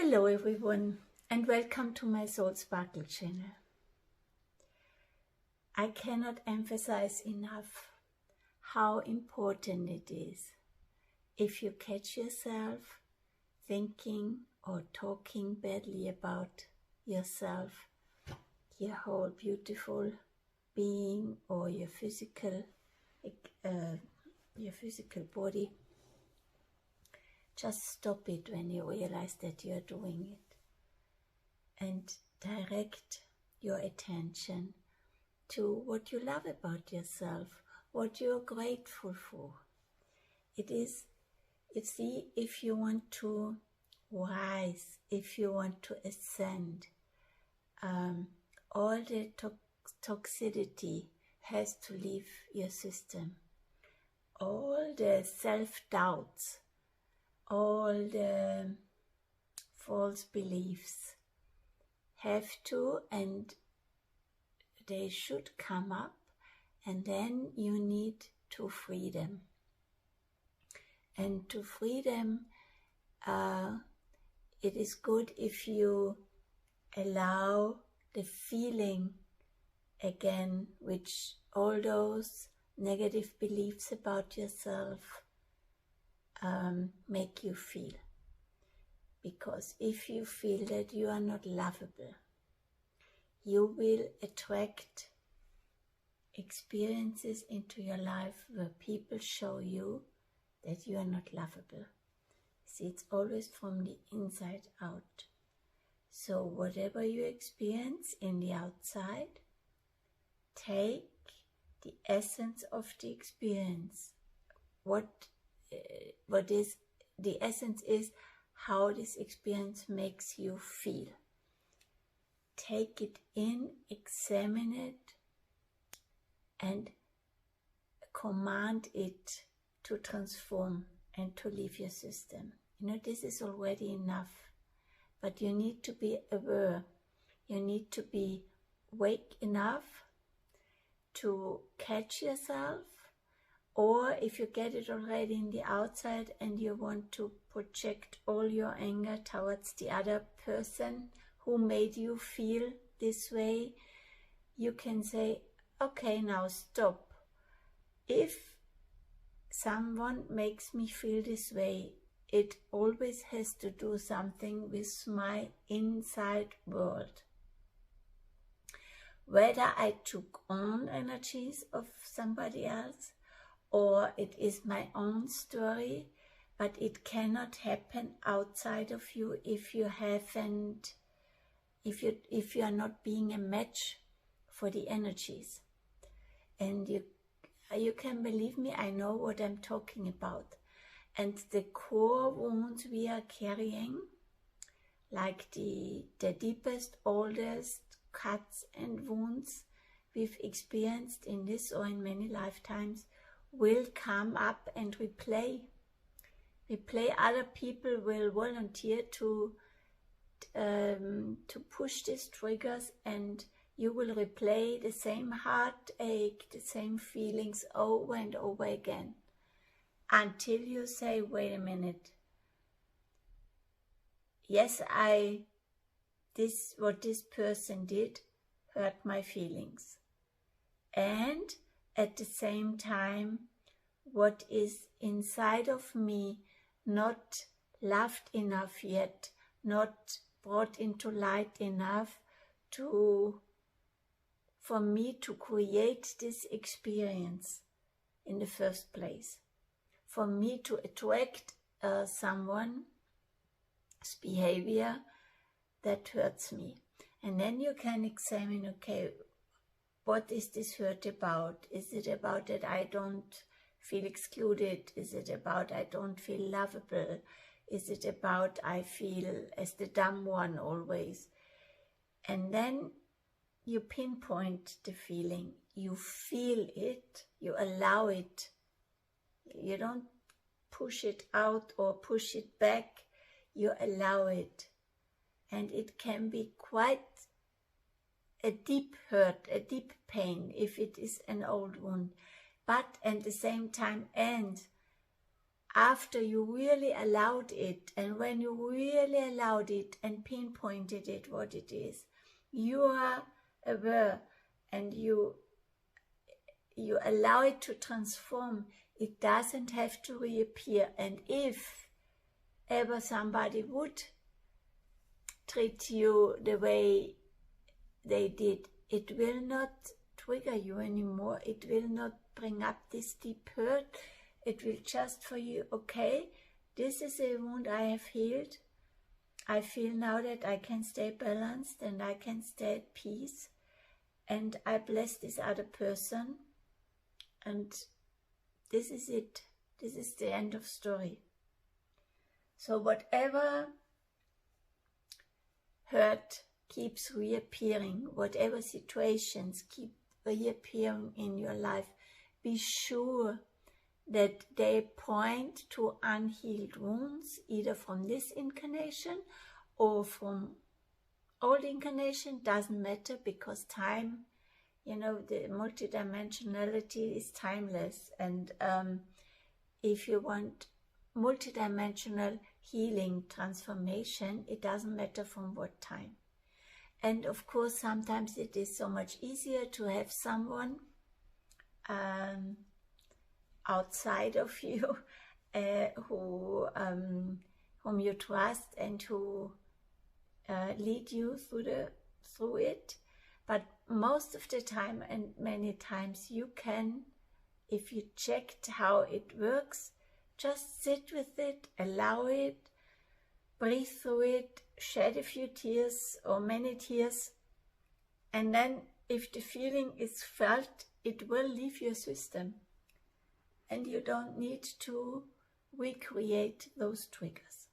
Hello everyone and welcome to my Soul Sparkle channel. I cannot emphasize enough how important it is if you catch yourself thinking or talking badly about yourself, your whole beautiful being, or your physical body. Just stop it when you realize that you are doing it and direct your attention to what you love about yourself, what you are grateful for. If you want to rise, if you want to ascend, all the toxicity has to leave your system. All the self-doubts, all the false beliefs have to, and they should come up, and then you need to free them. And to free them, it is good if you allow the feeling again, which all those negative beliefs about yourself make you feel. Because if you feel that you are not lovable, you will attract experiences into your life where people show you that you are not lovable. See, it's always from the inside out. So whatever you experience in the outside, take the essence of the experience. What is the essence is how this experience makes you feel. Take it in, examine it, and command it to transform and to leave your system. This is already enough, but you need to be aware. You need to be awake enough to catch yourself. Or if you get it already in the outside and you want to project all your anger towards the other person who made you feel this way, you can say, okay, now stop. If someone makes me feel this way, it always has to do something with my inside world. Whether I took on energies of somebody else, or it is my own story, but it cannot happen outside of you if you are not being a match for the energies. And you can believe me, I know what I'm talking about. And the core wounds we are carrying, like the deepest, oldest cuts and wounds we've experienced in this or in many lifetimes, will come up and replay. Other people will volunteer to push these triggers, and you will replay the same heartache, the same feelings over and over again, until you say, wait a minute, yes, what this person did hurt my feelings. And at the same time, what is inside of me not loved enough yet, not brought into light enough for me to create this experience in the first place, for me to attract someone's behavior that hurts me. And then you can examine, okay, what is this hurt about? Is it about that I don't feel excluded? Is it about I don't feel lovable? Is it about I feel as the dumb one always? And then you pinpoint the feeling. You feel it. You allow it. You don't push it out or push it back. You allow it. And it can be quite a deep hurt, a deep pain, if it is an old wound, but at the same time, and after you really allowed it, and when you really allowed it and pinpointed it what it is, you are aware and you allow it to transform. It doesn't have to reappear. And if ever somebody would treat you the way they did, it will not trigger you anymore. It will not bring up this deep hurt. It will just for you, okay, this is a wound I have healed. I feel now that I can stay balanced and I can stay at peace. And I bless this other person. And this is it. This is the end of story. So whatever hurt keeps reappearing, whatever situations keep reappearing in your life, be sure that they point to unhealed wounds, either from this incarnation or from old incarnation. Doesn't matter, because time, you know, the multidimensionality is timeless. And if you want multidimensional healing, transformation, it doesn't matter from what time. And of course, sometimes it is so much easier to have someone outside of you whom you trust and who lead you through it. But most of the time, and many times, you can, if you checked how it works, just sit with it, allow it, breathe through it, shed a few tears or many tears, and then if the feeling is felt, it will leave your system. And you don't need to recreate those triggers.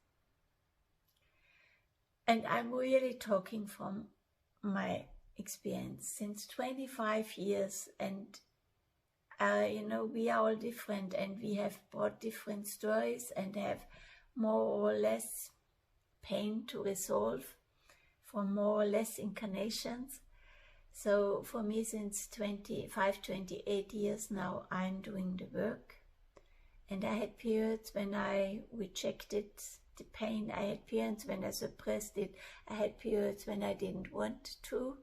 And I'm really talking from my experience since 25 years. And, you know, we are all different and we have brought different stories and have more or less pain to resolve from more or less incarnations. So for me, since 28 years now, I'm doing the work. And I had periods when I rejected the pain. I had periods when I suppressed it. I had periods when I didn't want to.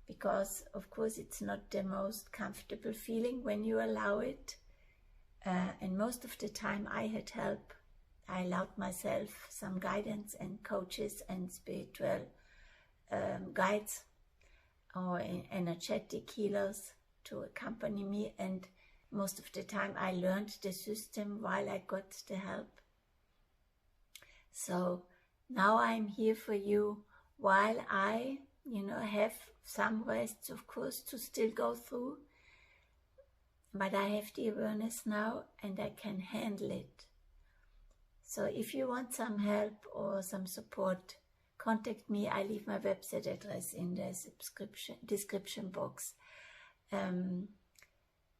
Because, of course, it's not the most comfortable feeling when you allow it. And most of the time I had help. I allowed myself some guidance and coaches and spiritual guides or energetic healers to accompany me, and most of the time I learned the system while I got the help. So now I'm here for you while I, you know, have some rests, of course, to still go through, but I have the awareness now and I can handle it. So if you want some help or some support, contact me. I leave my website address in the description box,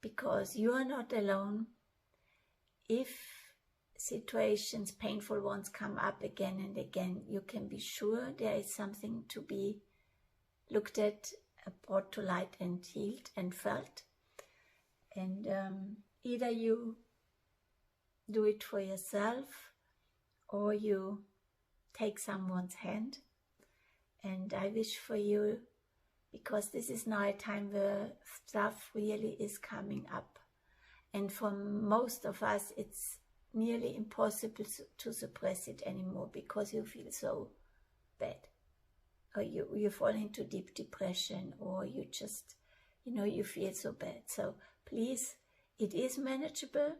because you are not alone. If situations, painful ones, come up again and again, you can be sure there is something to be looked at, brought to light and healed and felt. And either you do it for yourself or you take someone's hand. And I wish for you, because this is now a time where stuff really is coming up. And for most of us, it's nearly impossible to suppress it anymore because you feel so bad. Or you fall into deep depression, or you just, you know, you feel so bad. So please, it is manageable.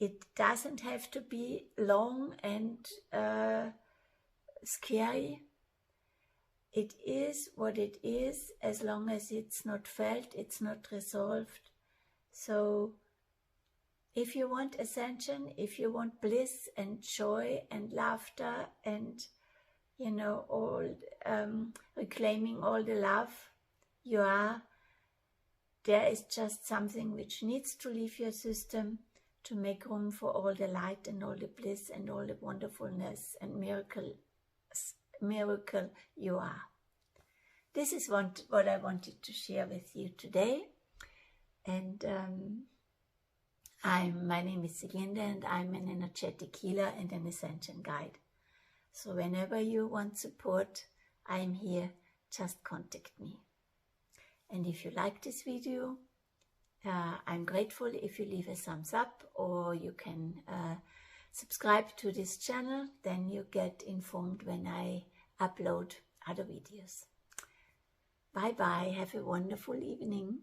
It doesn't have to be long and scary. It is what it is, as long as it's not felt, it's not resolved. So if you want ascension, if you want bliss and joy and laughter and, you know, all reclaiming all the love you are, there is just something which needs to leave your system to make room for all the light and all the bliss and all the wonderfulness and miracle you are. This is what I wanted to share with you today. And My name is Sieglinde and I'm an energetic healer and an ascension guide. So whenever you want support, I'm here, just contact me. And if you like this video, I'm grateful if you leave a thumbs up, or you can subscribe to this channel, then you get informed when I upload other videos. Bye bye, have a wonderful evening.